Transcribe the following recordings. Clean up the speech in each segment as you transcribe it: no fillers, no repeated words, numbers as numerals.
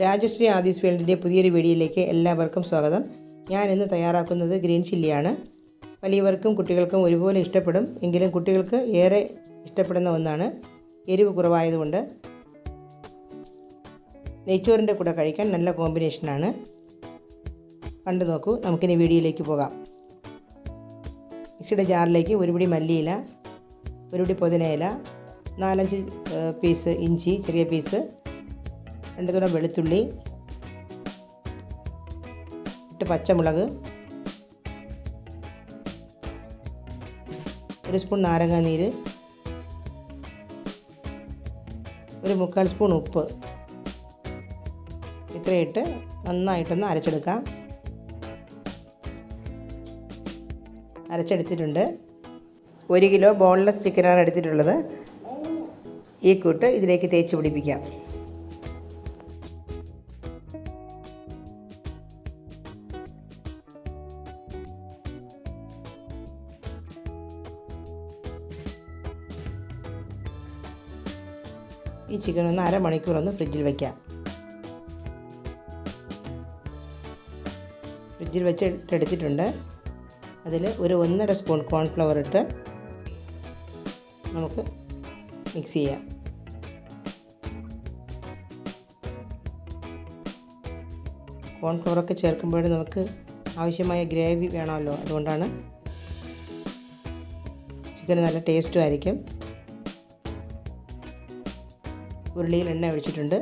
രാജശ്രീ ആദീസ് വേൾഡിൻ്റെ പുതിയൊരു വീഡിയോയിലേക്ക് എല്ലാവർക്കും സ്വാഗതം. ഞാൻ ഇന്ന് തയ്യാറാക്കുന്നത് ഗ്രീൻ ചില്ലിയാണ്. വലിയവർക്കും കുട്ടികൾക്കും ഒരുപോലെ ഇഷ്ടപ്പെടും. എങ്കിലും കുട്ടികൾക്ക് ഏറെ ഇഷ്ടപ്പെടുന്ന ഒന്നാണ്. എരിവ് കുറവായതുകൊണ്ട് നെയ്ച്ചോറിൻ്റെ കൂടെ കഴിക്കാൻ നല്ല കോമ്പിനേഷനാണ്. കണ്ടു നോക്കൂ. നമുക്കിനി വീഡിയോയിലേക്ക് പോകാം. മിക്സിയുടെ ജാറിലേക്ക് ഒരു പിടി മല്ലിയില, ഒരു പിടി പുതിനയില, 4-5 പീസ് ഇഞ്ചി, ചെറിയ പീസ്, 2 തുടം വെളുത്തുള്ളി, 8 പച്ചമുളക്, 1 സ്പൂൺ നാരങ്ങാനീര്, 1/4 സ്പൂൺ ഉപ്പ്, ഇത്രയിട്ട് നന്നായിട്ടൊന്ന് അരച്ചെടുക്കാം. അരച്ചെടുത്തിട്ടുണ്ട്. 1 കിലോ ബോൺലെസ് ചിക്കനാണ് എടുത്തിട്ടുള്ളത്. ഈ കൂട്ട് ഇതിലേക്ക് തേച്ച് പിടിപ്പിക്കാം. ഈ ചിക്കൻ ഒന്ന് അരമണിക്കൂർ ഫ്രിഡ്ജിൽ വയ്ക്കാം. ഫ്രിഡ്ജിൽ വെച്ചെടുത്തിട്ടുണ്ട്. അതിൽ ഒരു 1.5 സ്പൂൺ കോൺഫ്ലവർ ഇട്ട് നമുക്ക് മിക്സ് ചെയ്യാം. കോൺഫ്ലവറൊക്കെ ചേർക്കുമ്പോൾ നമുക്ക് ആവശ്യമായ ഗ്രേവി വേണമല്ലോ, അതുകൊണ്ടാണ്. ചിക്കൻ നല്ല ടേസ്റ്റും ആയിരിക്കും. ഉരുളിയിൽ എണ്ണ ഒഴിച്ചിട്ടുണ്ട്,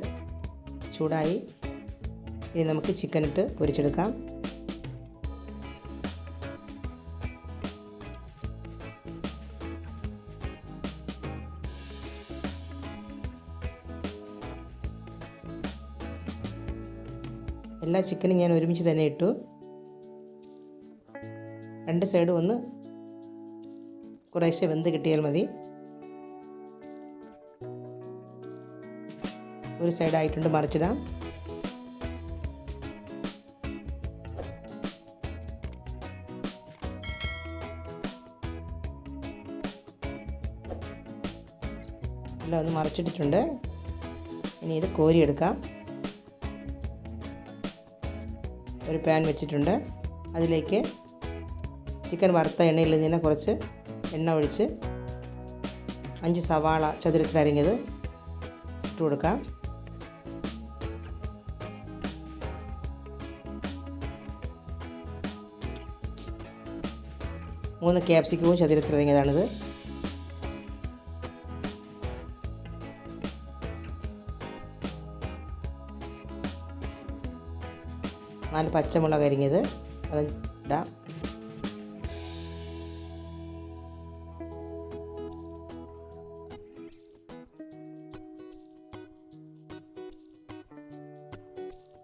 ചൂടായി. ഇനി നമുക്ക് ചിക്കൻ ഇട്ട് പൊരിച്ചെടുക്കാം. എല്ലാ ചിക്കനും ഞാൻ ഒരുമിച്ച് തന്നെ ഇട്ടു. 2 സൈഡും ഒന്ന് കുറേശ്ശെ വെന്ത് കിട്ടിയാൽ മതി. ഒരു സൈഡായിട്ടുണ്ട്, മറിച്ചിടാം. എല്ലാം ഒന്ന് മറിച്ചിട്ടിട്ടുണ്ട്. ഇനി ഇത് കോരിയെടുക്കാം. ഒരു പാൻ വെച്ചിട്ടുണ്ട്. അതിലേക്ക് ചിക്കൻ വറുത്ത എണ്ണയിൽ നിന്ന് കുറച്ച് എണ്ണ ഒഴിച്ച് 5 സവാള ചതുരത്തിൽ അരിഞ്ഞത് ഇട്ട് കൊടുക്കാം. മൂന്ന് ക്യാപ്സിക്കവും ചതുരത്തിൽ അരിഞ്ഞതാണിത്. നാല് പച്ചമുളക് അരിഞ്ഞത് അത് ഇടാം.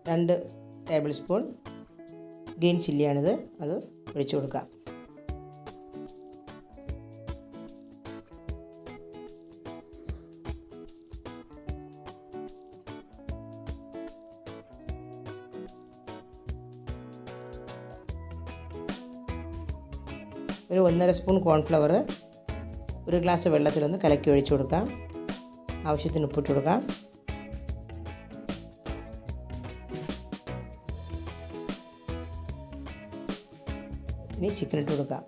രണ്ട് ടേബിൾ സ്പൂൺ ഗ്രീൻ ചില്ലിയാണിത്, അത് ഒഴിച്ചു കൊടുക്കാം. ഒരു 1.5 സ്പൂൺ കോൺഫ്ലവർ ഒരു ഗ്ലാസ് വെള്ളത്തിലൊന്ന് കലക്കി ഒഴിച്ചു കൊടുക്കാം. ആവശ്യത്തിന് ഉപ്പിട്ട് കൊടുക്കാം. ഇനി ചിക്കൻ ഇട്ട് കൊടുക്കാം.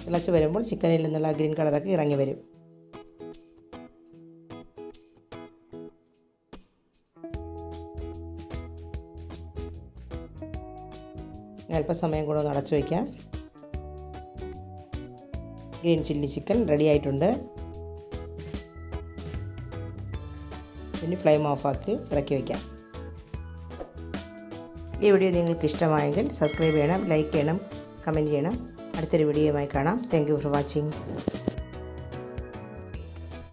തിളച്ച് വരുമ്പോൾ ചിക്കനിൽ നിന്നുള്ള ഗ്രീൻ കളറൊക്കെ ഇറങ്ങി വരും. അല്പസമയം കൂടെ ഒന്ന് അടച്ചു വയ്ക്കാം. ഗ്രീൻ ചില്ലി ചിക്കൻ റെഡി ആയിട്ടുണ്ട്. ഇനി ഫ്ലെയിം ഓഫാക്കി ഇറക്കി വയ്ക്കാം. ഈ വീഡിയോ നിങ്ങൾക്ക് ഇഷ്ടമായെങ്കിൽ സബ്സ്ക്രൈബ് ചെയ്യണം, ലൈക്ക് ചെയ്യണം, കമൻറ്റ് ചെയ്യണം. അടുത്തൊരു വീഡിയോയുമായി കാണാം. Thank you for watching.